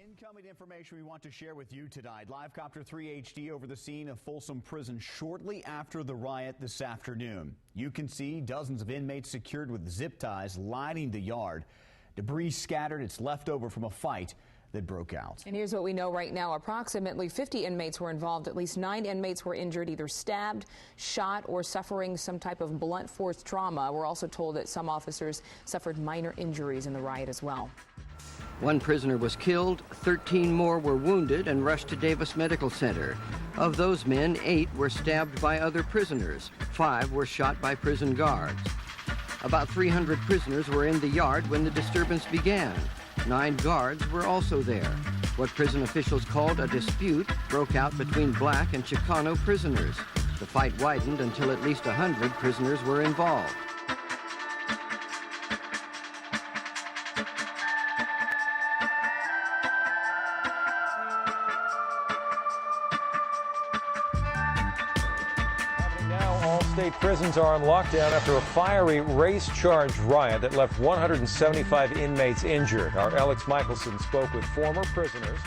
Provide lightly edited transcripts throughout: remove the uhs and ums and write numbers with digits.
Incoming information we want to share with you tonight. Live Copter 3 HD over the scene of Folsom Prison shortly after the riot this afternoon. You can see dozens of inmates secured with zip ties lining the yard. Debris scattered. It's left over from a fight that broke out. And here's what we know right now. Approximately 50 inmates were involved. At least 9 inmates were injured, either stabbed, shot, or suffering some type of blunt force trauma. We're also told that some officers suffered minor injuries in the riot as well. 1 prisoner was killed, 13 more were wounded and rushed to Davis Medical Center. Of those men, 8 were stabbed by other prisoners. 5 were shot by prison guards. About 300 prisoners were in the yard when the disturbance began. 9 guards were also there. What prison officials called a dispute broke out between black and Chicano prisoners. The fight widened until at least 100 prisoners were involved. State prisons are on lockdown after a fiery race-charged riot that left 175 inmates injured. Our Alex Michelson spoke with former prisoners.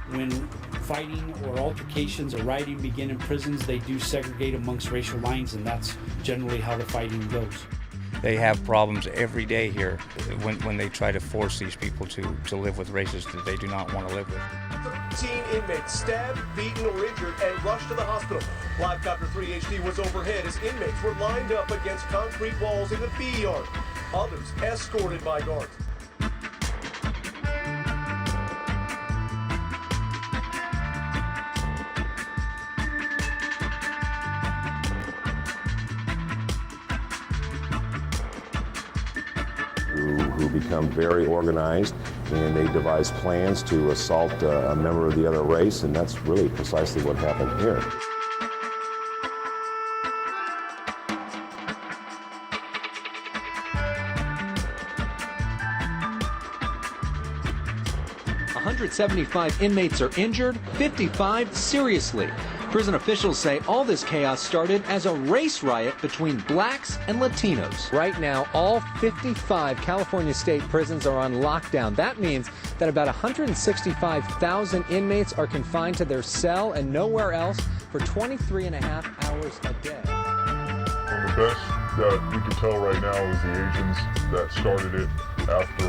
When fighting or altercations or rioting begin in prisons, they do segregate amongst racial lines, and that's generally how the fighting goes. They have problems every day here when they try to force these people to live with races that they do not want to live with. 13 inmates stabbed, beaten, or injured and rushed to the hospital. Live Copter 3 HD was overhead as inmates were lined up against concrete walls in the B yard. Others escorted by guards. Who become very organized, and they devise plans to assault a member of the other race, and that's really precisely what happened here. "175 inmates are injured, 55 seriously. Prison officials say all this chaos started as a race riot between blacks and Latinos. Right now, all 55 California state prisons are on lockdown. That means that about 165,000 inmates are confined to their cell and nowhere else for 23 and a half hours a day. Well, the best that we can tell right now is the agents that started it after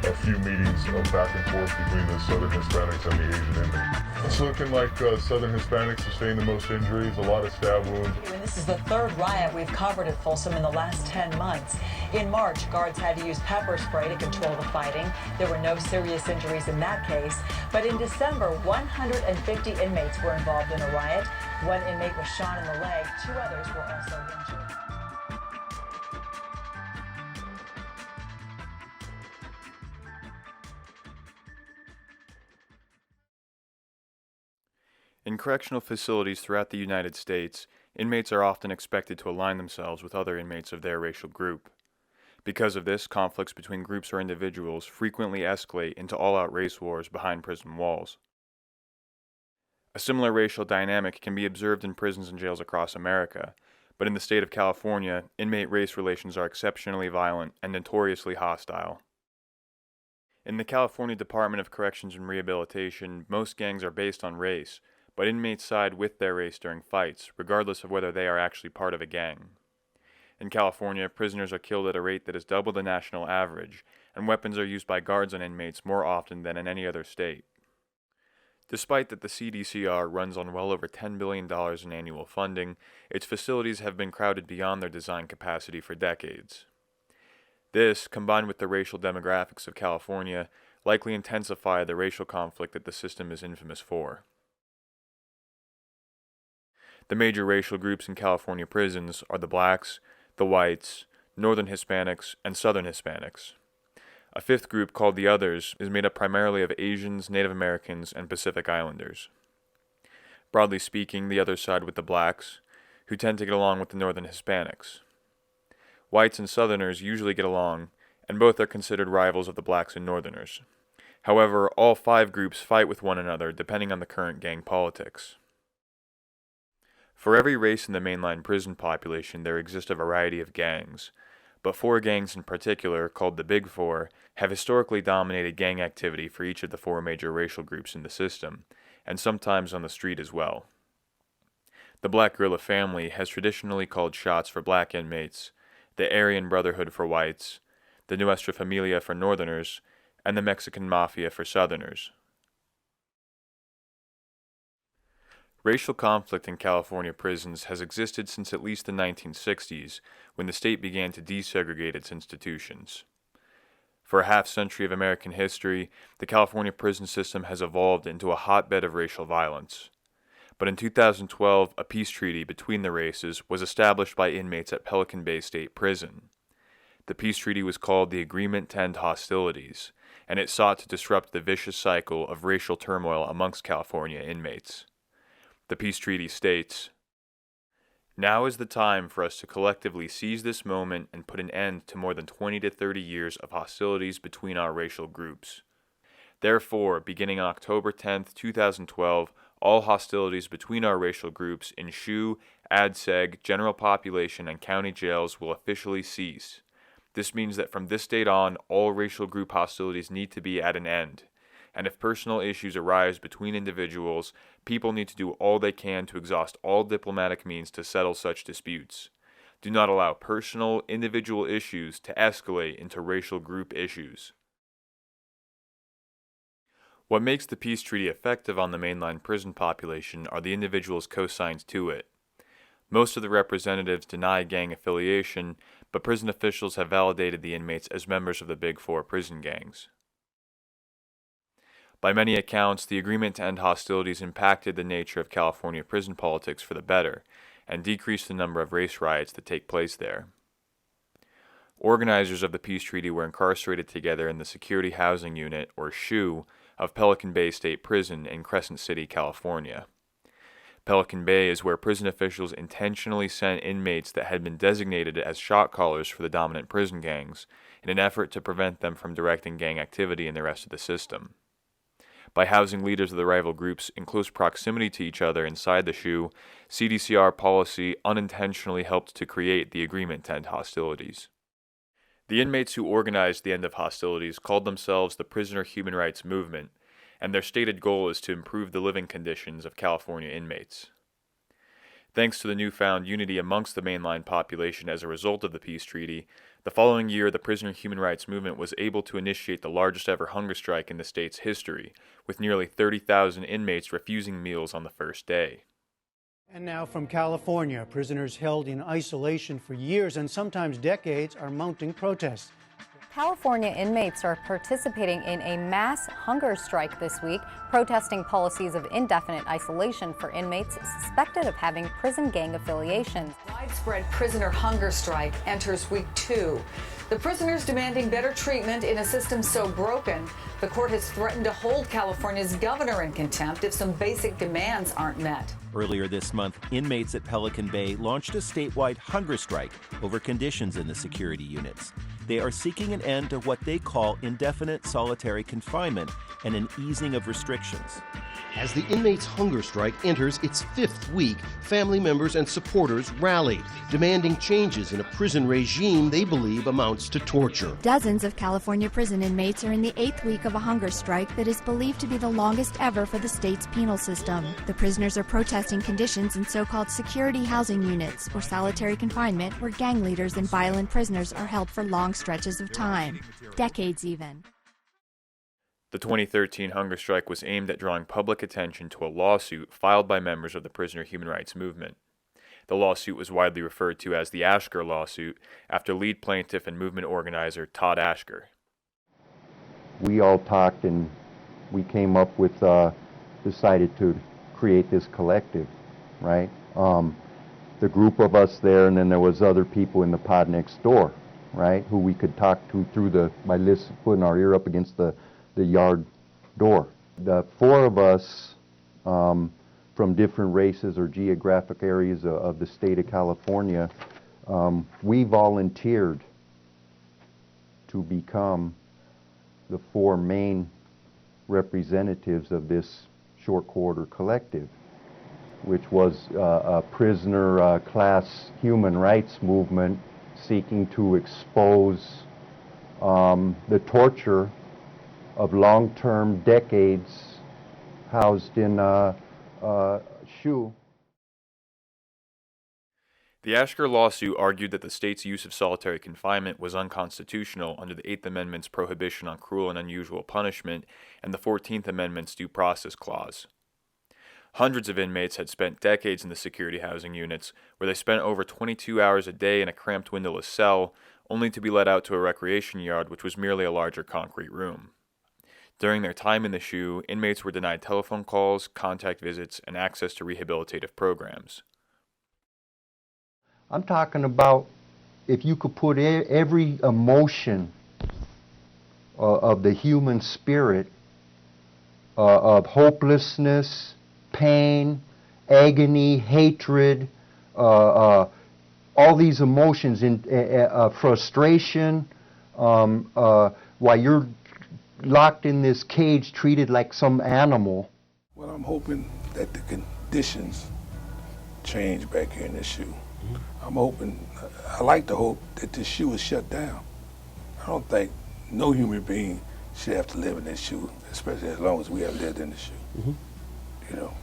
a few meetings of back and forth between the Southern Hispanics and the Asian inmates. It's looking like Southern Hispanics sustained the most injuries, a lot of stab wounds. And this is the 3rd riot we've covered at Folsom in the last 10 months. In March, guards had to use pepper spray to control the fighting. There were no serious injuries in that case. But in December, 150 inmates were involved in a riot. 1 inmate was shot in the leg. 2 others were also injured. In correctional facilities throughout the United States, inmates are often expected to align themselves with other inmates of their racial group. Because of this, conflicts between groups or individuals frequently escalate into all-out race wars behind prison walls. A similar racial dynamic can be observed in prisons and jails across America, but in the state of California, inmate-race relations are exceptionally violent and notoriously hostile. In the California Department of Corrections and Rehabilitation, most gangs are based on race, but inmates side with their race during fights, regardless of whether they are actually part of a gang. In California, prisoners are killed at a rate that is double the national average, and weapons are used by guards on inmates more often than in any other state. Despite that the CDCR runs on well over $10 billion in annual funding, its facilities have been crowded beyond their design capacity for decades. This, combined with the racial demographics of California, likely intensify the racial conflict that the system is infamous for. The major racial groups in California prisons are the blacks, the whites, northern Hispanics, and southern Hispanics. A 5th group called the others is made up primarily of Asians, Native Americans, and Pacific Islanders. Broadly speaking, the others side with the blacks, who tend to get along with the northern Hispanics. Whites and southerners usually get along, and both are considered rivals of the blacks and northerners. However, all 5 groups fight with one another depending on the current gang politics. For every race in the mainline prison population, there exist a variety of gangs, but 4 gangs in particular, called the Big Four, have historically dominated gang activity for each of the 4 major racial groups in the system, and sometimes on the street as well. The Black Guerrilla family has traditionally called shots for black inmates, the Aryan Brotherhood for whites, the Nuestra Familia for northerners, and the Mexican Mafia for southerners. Racial conflict in California prisons has existed since at least the 1960s, when the state began to desegregate its institutions. For a half-century of American history, the California prison system has evolved into a hotbed of racial violence. But in 2012, a peace treaty between the races was established by inmates at Pelican Bay State Prison. The peace treaty was called the Agreement to End Hostilities, and it sought to disrupt the vicious cycle of racial turmoil amongst California inmates. The peace treaty states, "Now is the time for us to collectively seize this moment and put an end to more than 20 to 30 years of hostilities between our racial groups. Therefore, beginning on October 10, 2012, all hostilities between our racial groups in SHU, ADSEG, general population, and county jails will officially cease. This means that from this date on, all racial group hostilities need to be at an end. And if personal issues arise between individuals, people need to do all they can to exhaust all diplomatic means to settle such disputes. Do not allow personal, individual issues to escalate into racial group issues." What makes the peace treaty effective on the mainline prison population are the individuals co-signed to it. Most of the representatives deny gang affiliation, but prison officials have validated the inmates as members of the Big Four prison gangs. By many accounts, the agreement to end hostilities impacted the nature of California prison politics for the better, and decreased the number of race riots that take place there. Organizers of the peace treaty were incarcerated together in the Security Housing Unit, or SHU, of Pelican Bay State Prison in Crescent City, California. Pelican Bay is where prison officials intentionally sent inmates that had been designated as shot callers for the dominant prison gangs, in an effort to prevent them from directing gang activity in the rest of the system. By housing leaders of the rival groups in close proximity to each other inside the SHU, CDCR policy unintentionally helped to create the agreement to end hostilities. The inmates who organized the end of hostilities called themselves the Prisoner Human Rights Movement, and their stated goal is to improve the living conditions of California inmates. Thanks to the newfound unity amongst the mainline population as a result of the peace treaty, the following year the Prisoner Human Rights Movement was able to initiate the largest ever hunger strike in the state's history, with nearly 30,000 inmates refusing meals on the first day. And now from California, prisoners held in isolation for years and sometimes decades are mounting protests. California inmates are participating in a mass hunger strike this week, protesting policies of indefinite isolation for inmates suspected of having prison gang affiliations. Widespread prisoner hunger strike enters week 2. The prisoners demanding better treatment in a system so broken, the court has threatened to hold California's governor in contempt if some basic demands aren't met. Earlier this month, inmates at Pelican Bay launched a statewide hunger strike over conditions in the security units. They are seeking an end to what they call indefinite solitary confinement and an easing of restrictions. As the inmates' hunger strike enters its 5th week, family members and supporters rallied, demanding changes in a prison regime they believe amounts to torture. Dozens of California prison inmates are in the 8th week of a hunger strike that is believed to be the longest ever for the state's penal system. The prisoners are protesting conditions in so-called security housing units, or solitary confinement, where gang leaders and violent prisoners are held for long stretches of time, decades even. The 2013 hunger strike was aimed at drawing public attention to a lawsuit filed by members of the Prisoner Human Rights Movement. The lawsuit was widely referred to as the Ashker lawsuit, after lead plaintiff and movement organizer Todd Ashker. We all talked and we came up with, decided to create this collective, right? The group of us there, and then there was other people in the pod next door, right, who we could talk to through by putting our ear up against the yard door. The 4 of us from different races or geographic areas of the state of California, we volunteered to become the 4 main representatives of this short quarter collective, which was a prisoner class human rights movement seeking to expose the torture of long-term decades housed in SHU. The Ashker lawsuit argued that the state's use of solitary confinement was unconstitutional under the 8th Amendment's prohibition on cruel and unusual punishment and the 14th Amendment's due process clause. Hundreds of inmates had spent decades in the security housing units, where they spent over 22 hours a day in a cramped windowless cell, only to be let out to a recreation yard which was merely a larger concrete room. During their time in the SHU, inmates were denied telephone calls, contact visits, and access to rehabilitative programs. I'm talking about if you could put every emotion of the human spirit, of hopelessness, pain, agony, hatred, all these emotions, in frustration, while you're locked in this cage treated like some animal. Well, I'm hoping that the conditions change back here in the SHU. I'm hoping, I like to hope that this SHU is shut down. I don't think no human being should have to live in this SHU, especially as long as we have lived in the SHU. You know.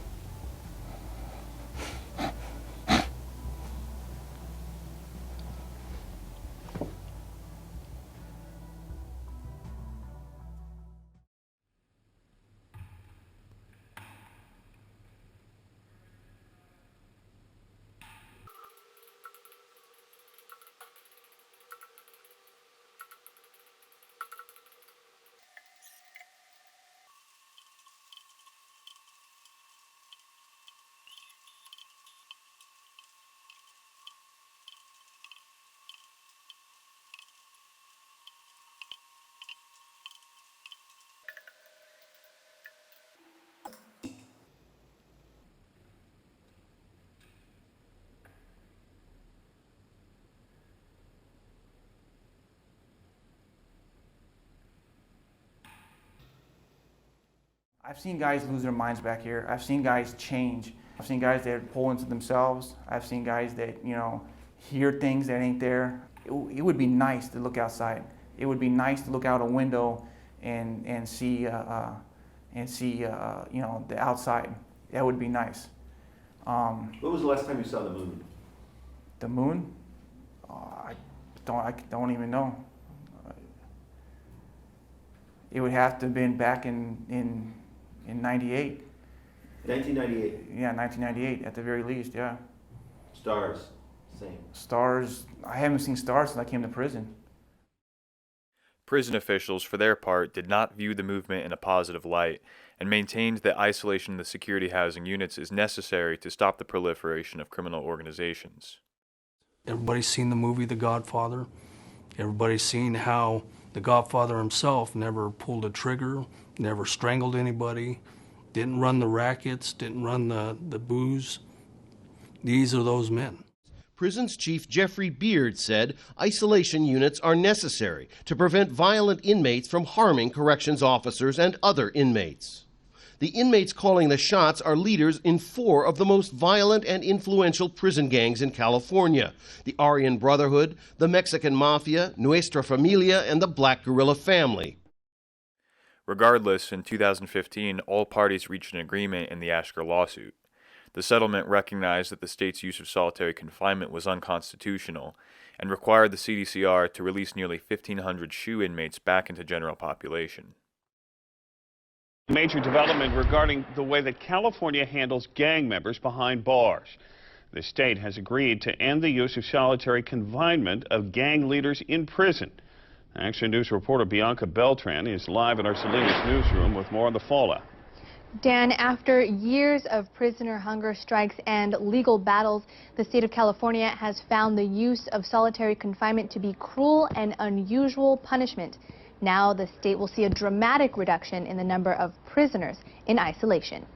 I've seen guys lose their minds back here. I've seen guys change. I've seen guys that pull into themselves. I've seen guys that, hear things that ain't there. It would be nice to look outside. It would be nice to look out a window and see the outside. That would be nice. When was the last time you saw the moon? The moon? I don't even know. It would have to have been back in 98. 1998? Yeah, 1998 at the very least, yeah. Stars, same. Stars, I haven't seen stars since I came to prison. Prison officials, for their part, did not view the movement in a positive light and maintained that isolation in the security housing units is necessary to stop the proliferation of criminal organizations. Everybody's seen the movie The Godfather. Everybody's seen how the Godfather himself never pulled a trigger, never strangled anybody, didn't run the rackets, didn't run the booze. These are those men. Prisons Chief Jeffrey Beard said isolation units are necessary to prevent violent inmates from harming corrections officers and other inmates. The inmates calling the shots are leaders in 4 of the most violent and influential prison gangs in California: the Aryan Brotherhood, the Mexican Mafia, Nuestra Familia, and the Black Guerrilla Family. Regardless, in 2015, all parties reached an agreement in the Ashker lawsuit. The settlement recognized that the state's use of solitary confinement was unconstitutional and required the CDCR to release nearly 1,500 SHU inmates back into general population. Major development regarding the way that California handles gang members behind bars. The state has agreed to end the use of solitary confinement of gang leaders in prison. Action News reporter Bianca Beltran is live in our Salinas newsroom with more on the fallout. Dan, after years of prisoner hunger strikes and legal battles, the state of California has found the use of solitary confinement to be cruel and unusual punishment. Now the state will see a dramatic reduction in the number of prisoners in isolation.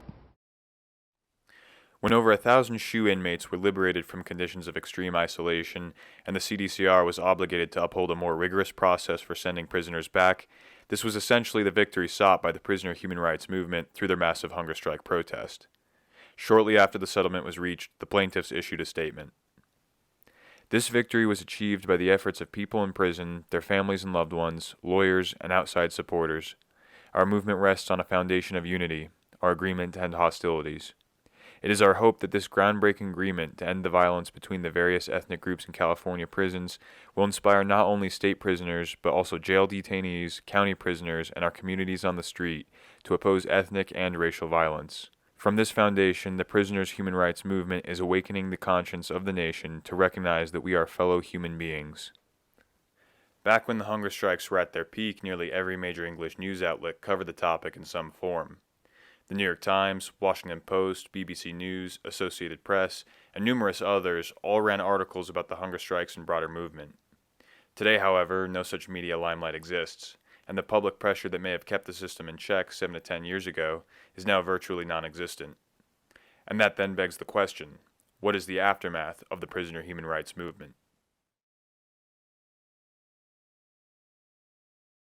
When over 1,000 SHU inmates were liberated from conditions of extreme isolation and the CDCR was obligated to uphold a more rigorous process for sending prisoners back, this was essentially the victory sought by the prisoner human rights movement through their massive hunger strike protest. Shortly after the settlement was reached, the plaintiffs issued a statement. This victory was achieved by the efforts of people in prison, their families and loved ones, lawyers, and outside supporters. Our movement rests on a foundation of unity, our agreement to end hostilities. It is our hope that this groundbreaking agreement to end the violence between the various ethnic groups in California prisons will inspire not only state prisoners, but also jail detainees, county prisoners, and our communities on the street to oppose ethnic and racial violence. From this foundation, the prisoners' human rights movement is awakening the conscience of the nation to recognize that we are fellow human beings. Back when the hunger strikes were at their peak, nearly every major English news outlet covered the topic in some form. The New York Times, Washington Post, BBC News, Associated Press, and numerous others all ran articles about the hunger strikes and broader movement. Today, however, no such media limelight exists, and the public pressure that may have kept the system in check 7 to 10 years ago is now virtually non-existent. And that then begs the question, what is the aftermath of the prisoner human rights movement?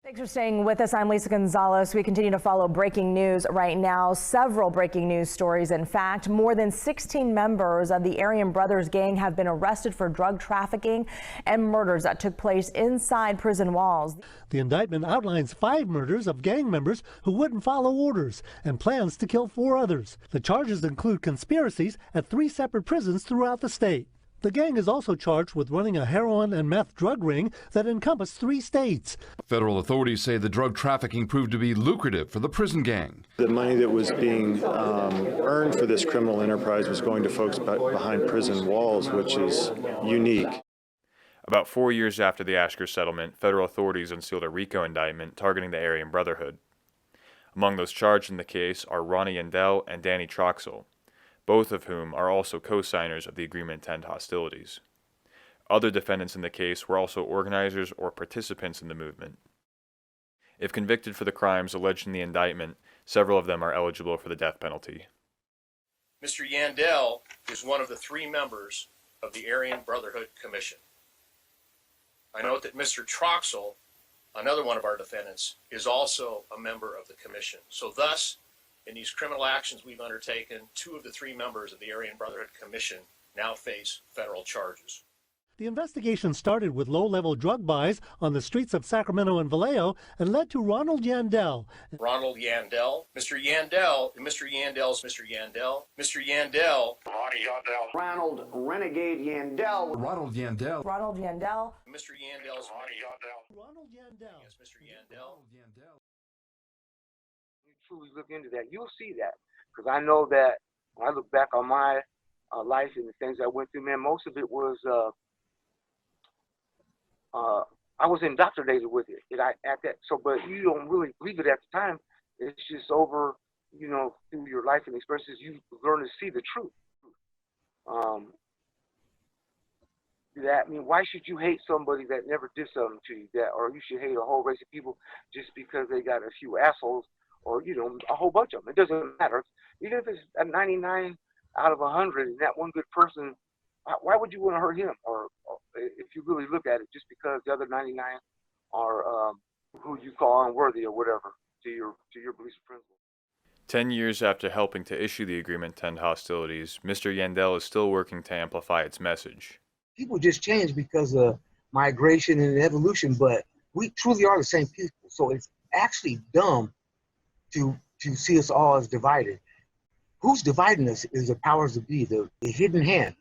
Thanks for staying with us. I'm Lisa Gonzalez. We continue to follow breaking news right now. Several breaking news stories. In fact, more than 16 members of the Aryan Brothers gang have been arrested for drug trafficking and murders that took place inside prison walls. The indictment outlines 5 murders of gang members who wouldn't follow orders and plans to kill 4 others. The charges include conspiracies at 3 separate prisons throughout the state. The gang is also charged with running a heroin and meth drug ring that encompassed 3 states. Federal authorities say the drug trafficking proved to be lucrative for the prison gang. The money that was being earned for this criminal enterprise was going to folks behind prison walls, which is unique. About 4 years after the Ashker settlement, federal authorities unsealed a RICO indictment targeting the Aryan Brotherhood. Among those charged in the case are Ronnie Yandel and Danny Troxel, both of whom are also co-signers of the agreement to end hostilities. Other defendants in the case were also organizers or participants in the movement. If convicted for the crimes alleged in the indictment, several of them are eligible for the death penalty. Mr. Yandel is one of the 3 members of the Aryan Brotherhood Commission. I note that Mr. Troxel, another one of our defendants, is also a member of the commission. So thus, in these criminal actions we've undertaken, 2 of the 3 members of the Aryan Brotherhood Commission now face federal charges. The investigation started with low-level drug buys on the streets of Sacramento and Vallejo and led to Ronald Yandel. Ronald Yandel, Mr. Yandel, and Mr. Yandel's Mr. Yandel, Mr. Yandel, Ronnie Yandel, Ronald Renegade Yandel, Ronald Yandel, Ronald Yandel, Mr. Yandel's Ronnie Yandel, Ronald Yandel, yes, Mr. Yandel. Truly look into that, you'll see that. Because I know that when I look back on my life and the things I went through, man, most of it was I was indoctrinated with it. But you don't really believe it at the time. It's just over, through your life and experiences, you learn to see the truth. Why should you hate somebody that never did something to you? Or you should hate a whole race of people just because they got a few assholes? Or, a whole bunch of them. It doesn't matter. Even if it's a 99 out of 100 and that one good person, why would you want to hurt him? Or if you really look at it, just because the other 99 are who you call unworthy or whatever to your beliefs and principles. 10 years after helping to issue the agreement to end hostilities, Mr. Yandel is still working to amplify its message. People just change because of migration and evolution, but we truly are the same people. So it's actually dumb to see us all as divided. Who's dividing us is the powers that be, the hidden hand.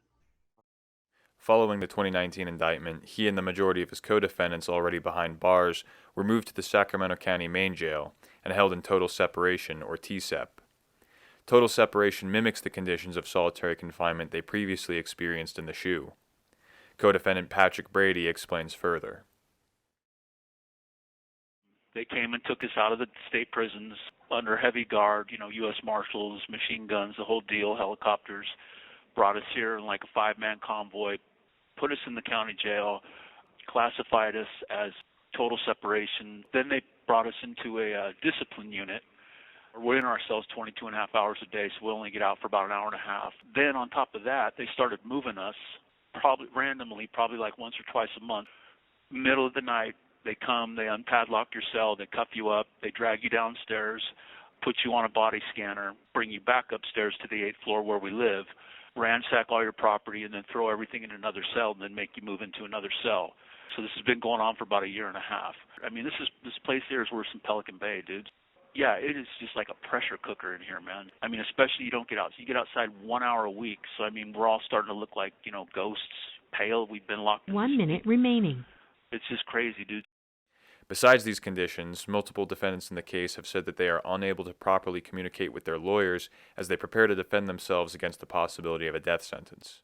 Following the 2019 indictment, he and the majority of his co-defendants already behind bars were moved to the Sacramento County Main Jail and held in total separation, or TSEP. Total separation mimics the conditions of solitary confinement they previously experienced in the SHU. Co-defendant Patrick Brady explains further. They came and took us out of the state prisons under heavy guard, U.S. Marshals, machine guns, the whole deal, helicopters, brought us here in like a 5-man convoy, put us in the county jail, classified us as total separation. Then they brought us into a discipline unit. We're in our cells 22.5 hours a day, so we only get out for about an hour and a half. Then on top of that, they started moving us, probably randomly, probably like once or twice a month. Middle of the night, they come, they unpadlock your cell, they cuff you up, they drag you downstairs, put you on a body scanner, bring you back upstairs to the 8th floor where we live. ransack all your property and then throw everything in another cell and then make you move into another cell. So this has been going on for about a year and a half. I mean, this place here is worse than Pelican Bay, dude. Yeah, it is just like a pressure cooker in here, man. I mean, especially you don't get out. You get outside 1 hour a week. So, I mean, we're all starting to look like, ghosts, pale. We've been locked. 1 minute remaining. It's just crazy, dude. Besides these conditions, multiple defendants in the case have said that they are unable to properly communicate with their lawyers as they prepare to defend themselves against the possibility of a death sentence.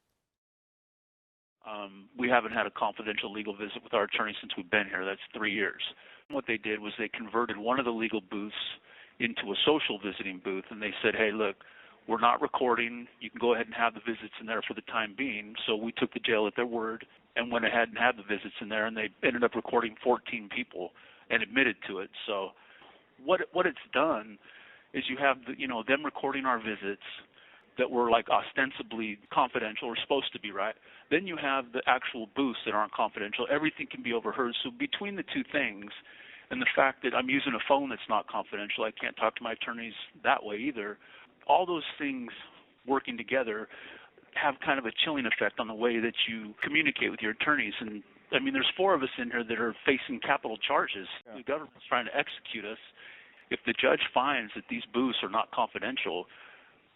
We haven't had a confidential legal visit with our attorney since we've been here. That's 3 years. What they did was they converted one of the legal booths into a social visiting booth, and they said, hey, look, we're not recording. You can go ahead and have the visits in there for the time being. So we took the jail at their word and went ahead and had the visits in there, and they ended up recording 14 people and admitted to it. So what it's done is you have them recording our visits that were like ostensibly confidential or supposed to be, right? Then you have the actual booths that aren't confidential. Everything can be overheard. So between the two things and the fact that I'm using a phone that's not confidential, I can't talk to my attorneys that way either. All those things working together have kind of a chilling effect on the way that you communicate with your attorneys. And I mean, there's 4 of us in here that are facing capital charges. Yeah. The government's trying to execute us. If the judge finds that these booths are not confidential,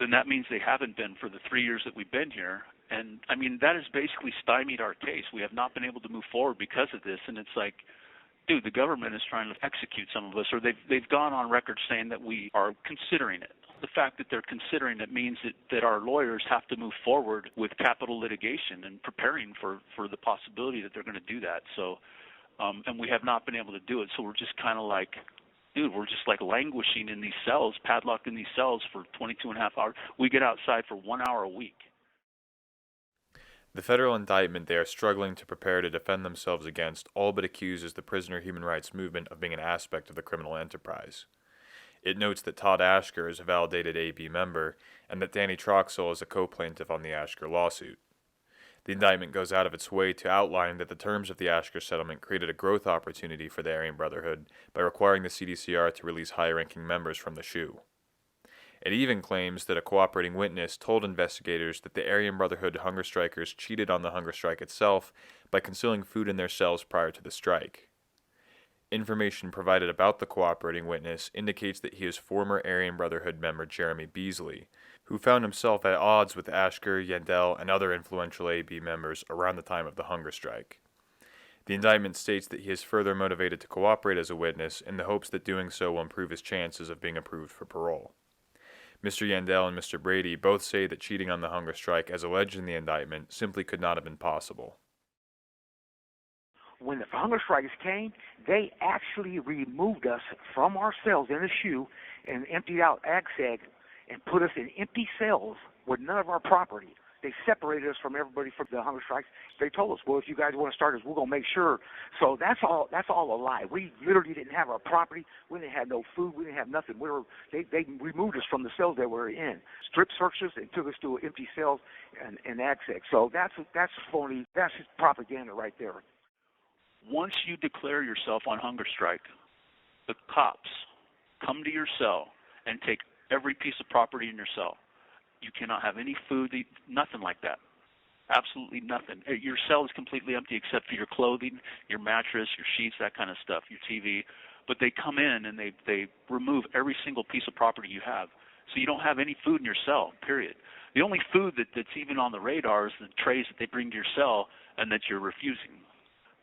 then that means they haven't been for the 3 years that we've been here. And I mean, that has basically stymied our case. We have not been able to move forward because of this. And it's like, dude, the government is trying to execute some of us, or they've gone on record saying that we are considering it. The fact that they're considering it means that our lawyers have to move forward with capital litigation and preparing for the possibility that they're going to do that. So, and we have not been able to do it. So we're just kind of like, dude, we're just like languishing in these cells, padlocked in these cells for 22 and a half hours. We get outside for 1 hour a week. The federal indictment they are struggling to prepare to defend themselves against all but accuses the prisoner human rights movement of being an aspect of the criminal enterprise. It notes that Todd Ashker is a validated AB member and that Danny Troxell is a co-plaintiff on the Ashker lawsuit. The indictment goes out of its way to outline that the terms of the Ashker settlement created a growth opportunity for the Aryan Brotherhood by requiring the CDCR to release high-ranking members from the SHU. It even claims that a cooperating witness told investigators that the Aryan Brotherhood hunger strikers cheated on the hunger strike itself by concealing food in their cells prior to the strike. Information provided about the cooperating witness indicates that he is former Aryan Brotherhood member Jeremy Beasley, who found himself at odds with Ashker, Yandel, and other influential AB members around the time of the hunger strike. The indictment states that he is further motivated to cooperate as a witness in the hopes that doing so will improve his chances of being approved for parole. Mr. Yandel and Mr. Brady both say that cheating on the hunger strike as alleged in the indictment simply could not have been possible. When the hunger strikers came, they actually removed us from our cells in the SHU and emptied out AgSeg and put us in empty cells with none of our property. They separated us from everybody from the hunger strikes. They told us, well, if you guys want to start us, we're going to make sure. So that's all a lie. We literally didn't have our property. We didn't have no food. We didn't have nothing. They removed us from the cells that we were in, strip searched us and took us to empty cells and AgSeg. So that's phony. That's just propaganda right there. Once you declare yourself on hunger strike, the cops come to your cell and take every piece of property in your cell. You cannot have any food, nothing like that. Absolutely nothing. Your cell is completely empty except for your clothing, your mattress, your sheets, that kind of stuff, your TV. But they come in and they remove every single piece of property you have. So you don't have any food in your cell, period. The only food that's even on the radar is the trays that they bring to your cell and that you're refusing.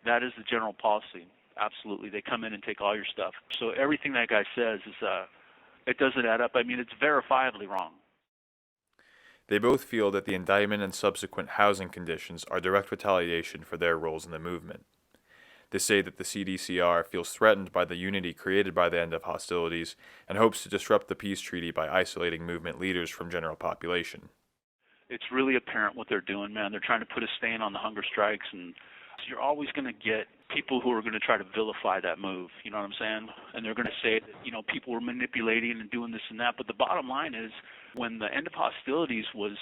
That is the general policy. Absolutely. They come in and take all your stuff. So everything that guy says is, it doesn't add up. I mean, it's verifiably wrong. They both feel that the indictment and subsequent housing conditions are direct retaliation for their roles in the movement. They say that the CDCR feels threatened by the unity created by the end of hostilities and hopes to disrupt the peace treaty by isolating movement leaders from general population. It's really apparent what they're doing, man. They're trying to put a stain on the hunger strikes, and you're always going to get people who are going to try to vilify that move, you know what I'm saying? And they're going to say that, people were manipulating and doing this and that. But the bottom line is, when the end of hostilities was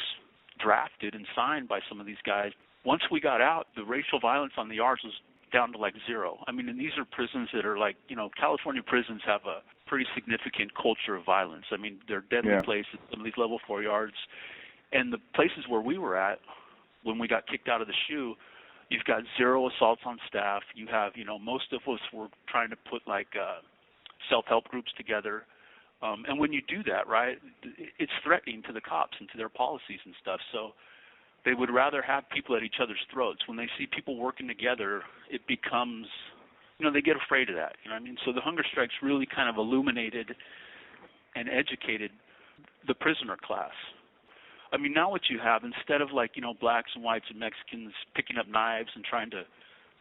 drafted and signed by some of these guys, once we got out, the racial violence on the yards was down to like zero. I mean, and these are prisons that are like, California prisons have a pretty significant culture of violence. I mean, they're deadly places, some of these level 4 yards. And the places where we were at, when we got kicked out of the SHU, you've got 0 assaults on staff. You have, most of us were trying to put like self-help groups together. And when you do that, right, it's threatening to the cops and to their policies and stuff. So they would rather have people at each other's throats. When they see people working together, it becomes, they get afraid of that. You know what I mean? So the hunger strikes really kind of illuminated and educated the prisoner class. I mean, now what you have, instead of like, blacks and whites and Mexicans picking up knives and trying to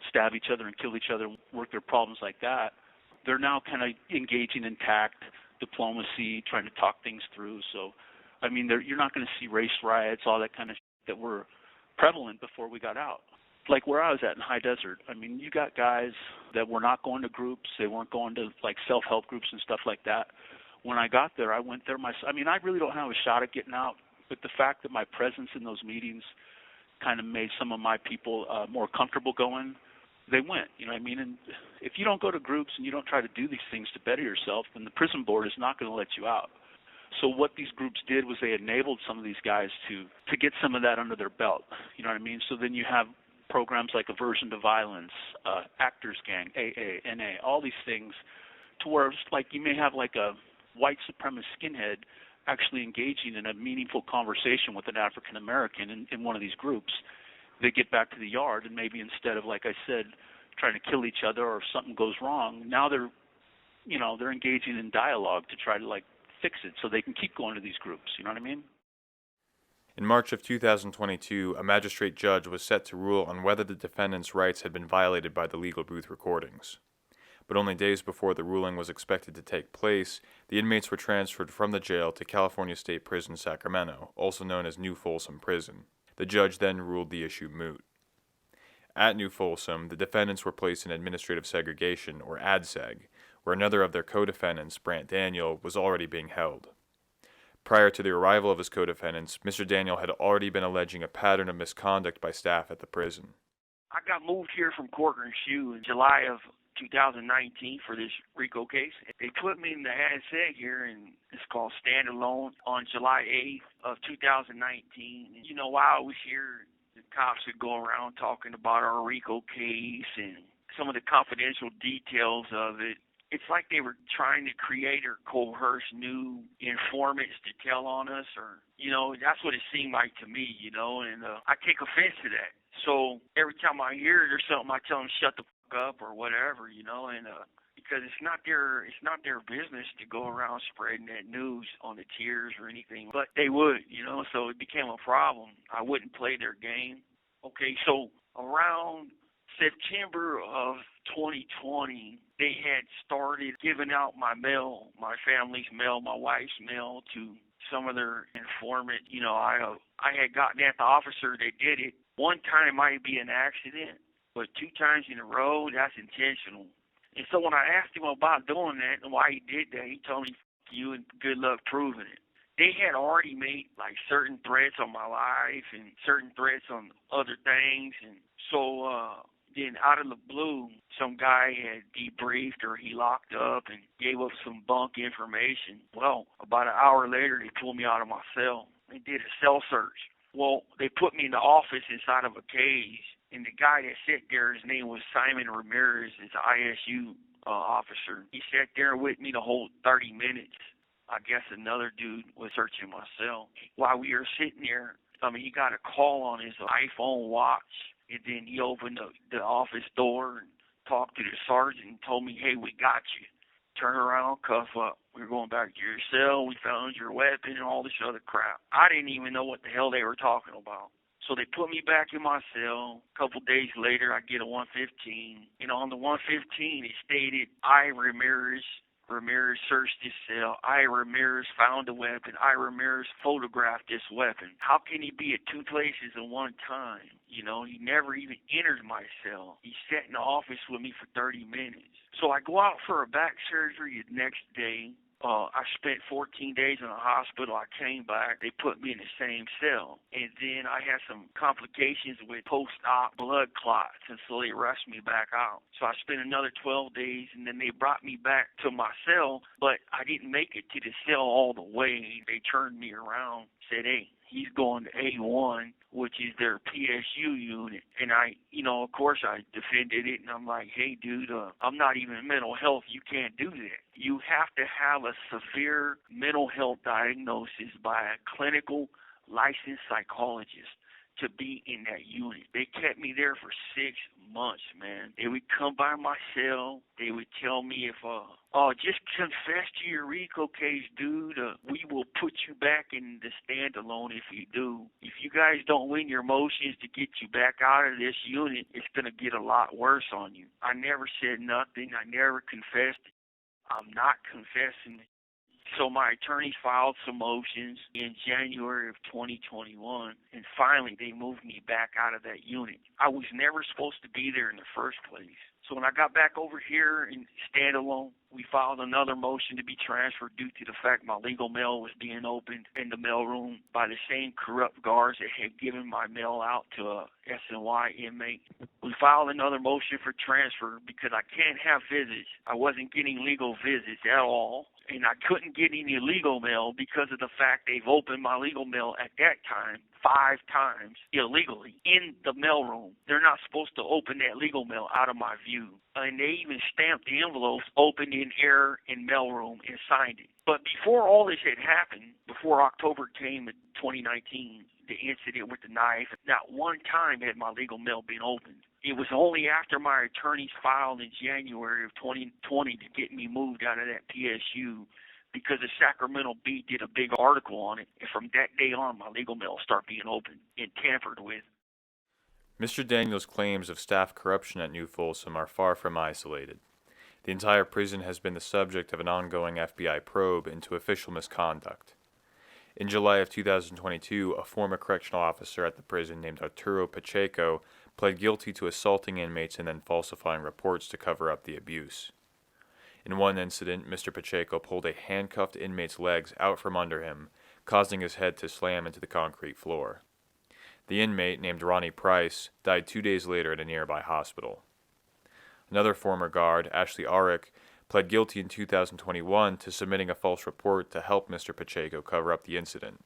stab each other and kill each other and work their problems like that, they're now kind of engaging in tact, diplomacy, trying to talk things through. So, I mean, you're not going to see race riots, all that kind of shit that were prevalent before we got out. Like where I was at in High Desert, I mean, you got guys that were not going to groups. They weren't going to like self-help groups and stuff like that. When I got there, I went there myself. I mean, I really don't have a shot at getting out, but the fact that my presence in those meetings kind of made some of my people more comfortable going, they went, you know what I mean? And if you don't go to groups and you don't try to do these things to better yourself, then the prison board is not going to let you out. So what these groups did was they enabled some of these guys to get some of that under their belt, you know what I mean? So then you have programs like Aversion to Violence, Actors Gang, AA, NA, all these things, to where it's like you may have like a white supremacist skinhead actually engaging in a meaningful conversation with an African American in one of these groups. They get back to the yard, and maybe instead of, like I said, trying to kill each other or if something goes wrong, now they're engaging in dialogue to try to like fix it so they can keep going to these groups. You know what I mean? In March of 2022, a magistrate judge was set to rule on whether the defendant's rights had been violated by the legal booth recordings. But only days before the ruling was expected to take place, the inmates were transferred from the jail to California State Prison Sacramento, also known as New Folsom Prison. The judge then ruled the issue moot. At New Folsom, the defendants were placed in administrative segregation, or ADSEG, where another of their co-defendants, Brant Daniel, was already being held. Prior to the arrival of his co-defendants, Mr. Daniel had already been alleging a pattern of misconduct by staff at the prison. I got moved here from Corcoran SHU in July of 2019 for this RICO case. They put me in the ADSEG here, and it's called Standalone, on July 8th of 2019. And, while I was here, the cops would go around talking about our RICO case and some of the confidential details of it. It's like they were trying to create or coerce new informants to tell on us, or, that's what it seemed like to me, and I take offense to that. So every time I hear it or something, I tell them shut the fuck up or whatever, and because it's not their business to go around spreading that news on the tiers or anything, but they would, so it became a problem. I wouldn't play their game. Okay, so around September of 2020, they had started giving out my mail, my family's mail, my wife's mail to some of their informant. I had gotten at the officer that did it. One time might be an accident, but 2 times in a row, that's intentional. And so when I asked him about doing that and why he did that, he told me, F you and good luck proving it. They had already made like certain threats on my life and certain threats on other things. And so then out of the blue, some guy had debriefed or he locked up and gave up some bunk information. Well, about an hour later, they pulled me out of my cell. They did a cell search. Well, they put me in the office inside of a cage, and the guy that sat there, his name was Simon Ramirez, is an ISU officer. He sat there with me the whole 30 minutes. I guess another dude was searching my cell. While we were sitting there, he got a call on his iPhone watch, and then he opened the office door and talked to the sergeant and told me, hey, we got you. Turn around, cuff up. We're going back to your cell. We found your weapon and all this other crap. I didn't even know what the hell they were talking about. So they put me back in my cell. A couple days later, I get a 115. And on the 115, it stated, Ramirez searched his cell. Ramirez found a weapon. Ramirez photographed this weapon. How can he be at 2 places at one time? He never even entered my cell. He sat in the office with me for 30 minutes. So I go out for a back surgery the next day. I spent 14 days in the hospital. I came back. They put me in the same cell. And then I had some complications with post-op blood clots, and so they rushed me back out. So I spent another 12 days, and then they brought me back to my cell, but I didn't make it to the cell all the way. They turned me around, said, hey, He's going to A1, which is their PSU unit. And of course I defended it, and I'm like, hey, dude, I'm not even mental health. You can't do that. You have to have a severe mental health diagnosis by a clinical licensed psychologist to be in that unit. They kept me there for 6 months, man. They would come by my cell. They would tell me if, just confess to your RICO case, dude. We will put you back in the standalone if you do. If you guys don't win your motions to get you back out of this unit, it's going to get a lot worse on you. I never said nothing. I never confessed. I'm not confessing. So my attorneys filed some motions in January of 2021, and finally they moved me back out of that unit. I was never supposed to be there in the first place. So when I got back over here in standalone, we filed another motion to be transferred due to the fact my legal mail was being opened in the mailroom by the same corrupt guards that had given my mail out to a SNY inmate. We filed another motion for transfer because I can't have visits. I wasn't getting legal visits at all, and I couldn't get any legal mail because of the fact they've opened my legal mail at that time 5 times illegally in the mailroom. They're not supposed to open that legal mail out of my view. And they even stamped the envelopes opened in error in mailroom and signed it. But before all this had happened, before October came in 2019, the incident with the knife, not one time had my legal mail been opened. It was only after my attorneys filed in January of 2020 to get me moved out of that PSU, because the Sacramento Bee did a big article on it, and from that day on, my legal mail started being opened and tampered with. Mr. Daniels' claims of staff corruption at New Folsom are far from isolated. The entire prison has been the subject of an ongoing FBI probe into official misconduct. In July of 2022, a former correctional officer at the prison named Arturo Pacheco pled guilty to assaulting inmates and then falsifying reports to cover up the abuse. In one incident, Mr. Pacheco pulled a handcuffed inmate's legs out from under him, causing his head to slam into the concrete floor. The inmate, named Ronnie Price, died 2 days later at a nearby hospital. Another former guard, Ashley Arick, pled guilty in 2021 to submitting a false report to help Mr. Pacheco cover up the incident.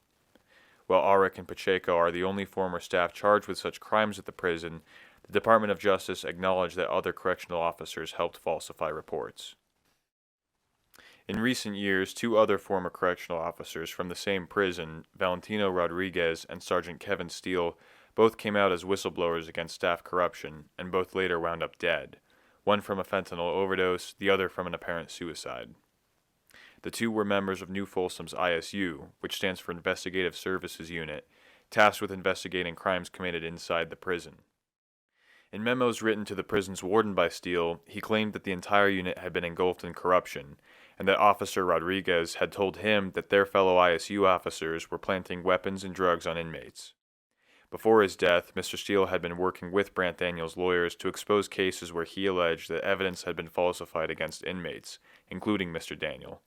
While Arick and Pacheco are the only former staff charged with such crimes at the prison, the Department of Justice acknowledged that other correctional officers helped falsify reports. In recent years, 2 other former correctional officers from the same prison, Valentino Rodriguez and Sergeant Kevin Steele, both came out as whistleblowers against staff corruption, and both later wound up dead, one from a fentanyl overdose, the other from an apparent suicide. The 2 were members of New Folsom's ISU, which stands for Investigative Services Unit, tasked with investigating crimes committed inside the prison. In memos written to the prison's warden by Steele, he claimed that the entire unit had been engulfed in corruption, and that Officer Rodriguez had told him that their fellow ISU officers were planting weapons and drugs on inmates. Before his death, Mr. Steele had been working with Brant Daniels' lawyers to expose cases where he alleged that evidence had been falsified against inmates, including Mr. Daniel.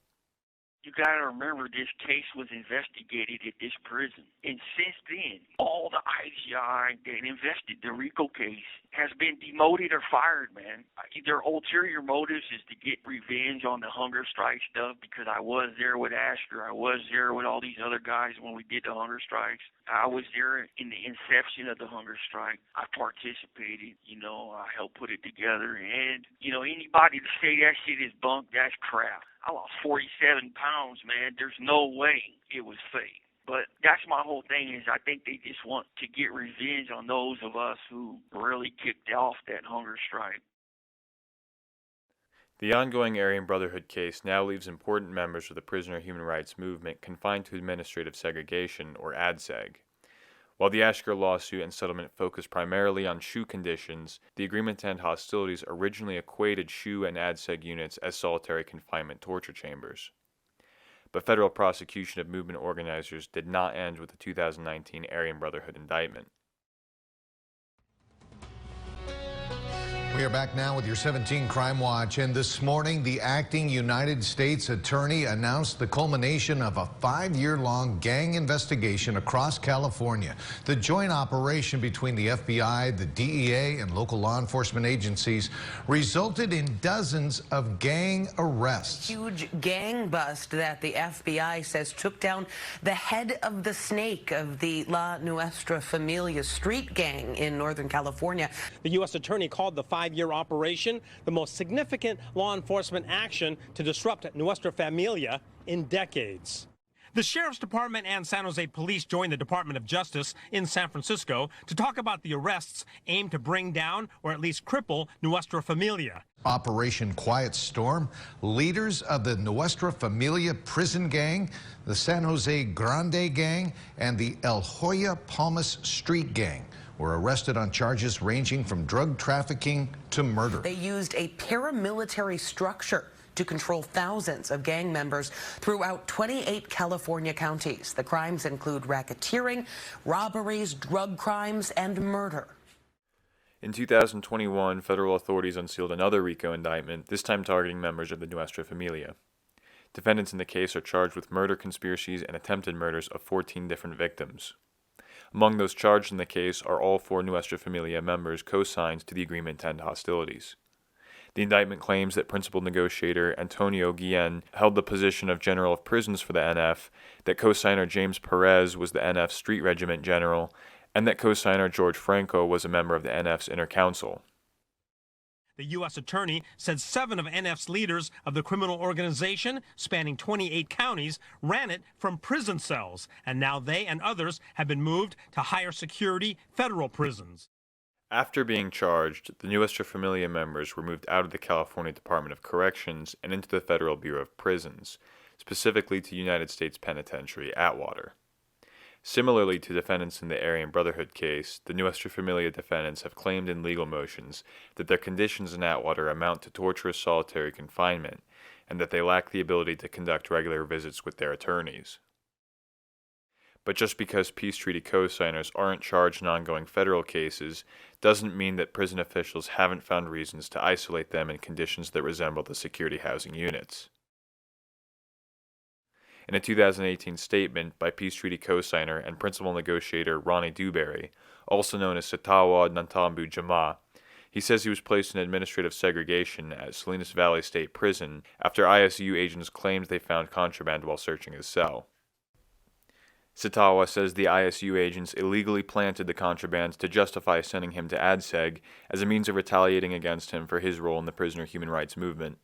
You got to remember, this case was investigated at this prison. And since then, all the IGI that invested the RICO case has been demoted or fired, man. Their ulterior motives is to get revenge on the hunger strike stuff, because I was there with Ashker. I was there with all these other guys when we did the hunger strikes. I was there in the inception of the hunger strike. I participated, I helped put it together. And, anybody to say that shit is bunk, that's crap. I lost 47 pounds, man. There's no way it was fake. But that's my whole thing, is I think they just want to get revenge on those of us who really kicked off that hunger strike. The ongoing Aryan Brotherhood case now leaves important members of the prisoner human rights movement confined to administrative segregation, or ADSEG. While the Ashker lawsuit and settlement focused primarily on SHU conditions, the agreement to end hostilities originally equated SHU and ADSEG units as solitary confinement torture chambers. But federal prosecution of movement organizers did not end with the 2019 Aryan Brotherhood indictment. We are back now with your 17 Crime Watch. And this morning, the acting United States Attorney announced the culmination of a 5-year-long gang investigation across California. The joint operation between the FBI, the DEA, and local law enforcement agencies resulted in dozens of gang arrests. Huge gang bust that the FBI says took down the head of the snake of the La Nuestra Familia street gang in Northern California. The U.S. Attorney called the 5-year operation the most significant law enforcement action to disrupt Nuestra Familia in decades. The Sheriff's Department and San Jose Police joined the Department of Justice in San Francisco to talk about the arrests aimed to bring down or at least cripple Nuestra Familia. Operation Quiet Storm, leaders of the Nuestra Familia prison gang, the San Jose Grande gang, and the El Joya Palmas street gang were arrested on charges ranging from drug trafficking to murder. They used a paramilitary structure to control thousands of gang members throughout 28 California counties. The crimes include racketeering, robberies, drug crimes, and murder. In 2021, federal authorities unsealed another RICO indictment, this time targeting members of the Nuestra Familia. Defendants in the case are charged with murder conspiracies and attempted murders of 14 different victims. Among those charged in the case are all 4 Nuestra Familia members co-signed to the agreement to end hostilities. The indictment claims that principal negotiator Antonio Guillen held the position of general of prisons for the NF, that co-signer James Perez was the NF's street regiment general, and that co-signer George Franco was a member of the NF's inner council. The U.S. Attorney said 7 of NF's leaders of the criminal organization, spanning 28 counties, ran it from prison cells, and now they and others have been moved to higher security federal prisons. After being charged, the Nuestra Familia members were moved out of the California Department of Corrections and into the Federal Bureau of Prisons, specifically to United States Penitentiary Atwater. Similarly to defendants in the Aryan Brotherhood case, the Nuestra Familia defendants have claimed in legal motions that their conditions in Atwater amount to torturous solitary confinement, and that they lack the ability to conduct regular visits with their attorneys. But just because peace treaty co-signers aren't charged in ongoing federal cases doesn't mean that prison officials haven't found reasons to isolate them in conditions that resemble the security housing units. In a 2018 statement by peace treaty co-signer and principal negotiator Ronnie Dewberry, also known as Sitawa Nantambu Jama, he says he was placed in administrative segregation at Salinas Valley State Prison after ISU agents claimed they found contraband while searching his cell. Sitawa says the ISU agents illegally planted the contraband to justify sending him to ADSEG as a means of retaliating against him for his role in the prisoner human rights movement.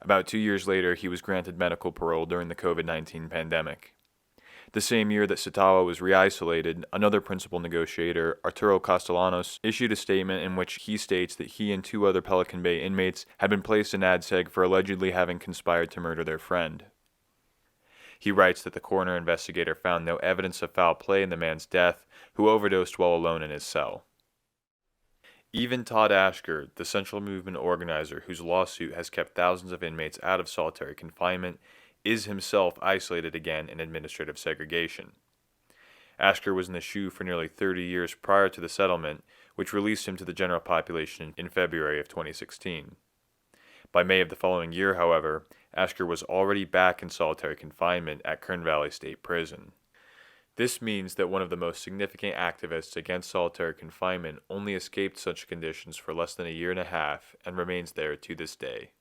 About 2 years later, he was granted medical parole during the COVID-19 pandemic. The same year that Sitawa was re-isolated, another principal negotiator, Arturo Castellanos, issued a statement in which he states that he and 2 other Pelican Bay inmates had been placed in ADSEG for allegedly having conspired to murder their friend. He writes that the coroner investigator found no evidence of foul play in the man's death, who overdosed while alone in his cell. Even Todd Ashker, the Central Movement organizer whose lawsuit has kept thousands of inmates out of solitary confinement, is himself isolated again in administrative segregation. Ashker was in the SHU for nearly 30 years prior to the settlement, which released him to the general population in February of 2016. By May of the following year, however, Ashker was already back in solitary confinement at Kern Valley State Prison. This means that one of the most significant activists against solitary confinement only escaped such conditions for less than a year and a half and remains there to this day.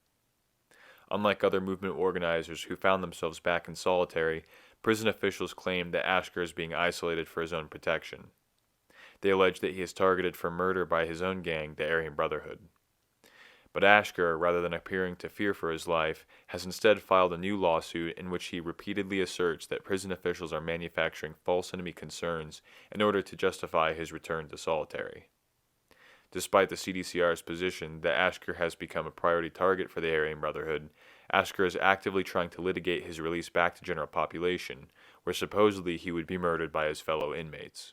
Unlike other movement organizers who found themselves back in solitary, prison officials claim that Ashker is being isolated for his own protection. They allege that he is targeted for murder by his own gang, the Aryan Brotherhood. But Ashker, rather than appearing to fear for his life, has instead filed a new lawsuit in which he repeatedly asserts that prison officials are manufacturing false enemy concerns in order to justify his return to solitary. Despite the CDCR's position that Ashker has become a priority target for the Aryan Brotherhood, Ashker is actively trying to litigate his release back to general population, where supposedly he would be murdered by his fellow inmates.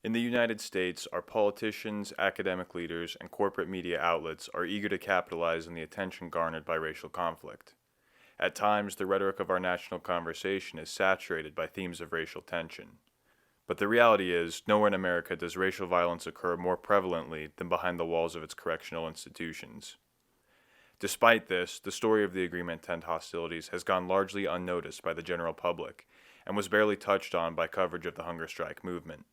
In the United States, our politicians, academic leaders, and corporate media outlets are eager to capitalize on the attention garnered by racial conflict. At times, the rhetoric of our national conversation is saturated by themes of racial tension. But the reality is, nowhere in America does racial violence occur more prevalently than behind the walls of its correctional institutions. Despite this, the story of the agreement to end hostilities has gone largely unnoticed by the general public and was barely touched on by coverage of the hunger strike movement.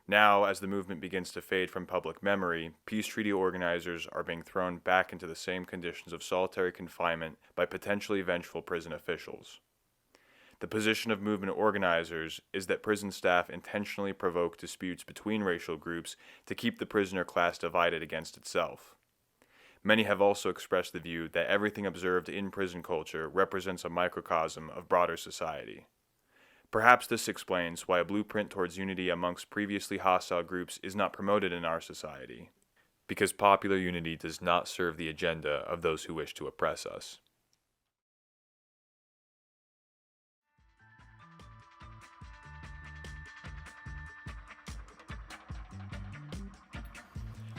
Now, as the movement begins to fade from public memory, peace treaty organizers are being thrown back into the same conditions of solitary confinement by potentially vengeful prison officials. The position of movement organizers is that prison staff intentionally provoke disputes between racial groups to keep the prisoner class divided against itself. Many have also expressed the view that everything observed in prison culture represents a microcosm of broader society. Perhaps this explains why a blueprint towards unity amongst previously hostile groups is not promoted in our society, because popular unity does not serve the agenda of those who wish to oppress us.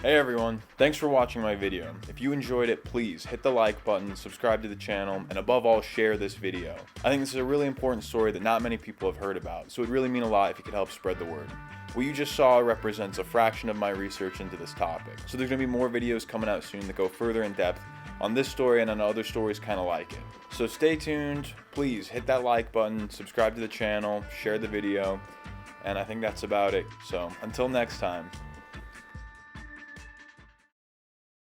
Hey everyone, thanks for watching my video. If you enjoyed it, please hit the like button, subscribe to the channel, and above all, share this video. I think this is a really important story that not many people have heard about, so it would really mean a lot if you could help spread the word. What you just saw represents a fraction of my research into this topic, so there's going to be more videos coming out soon that go further in depth on this story and on other stories kind of like it. So stay tuned, please hit that like button, subscribe to the channel, share the video, and I think that's about it. So until next time.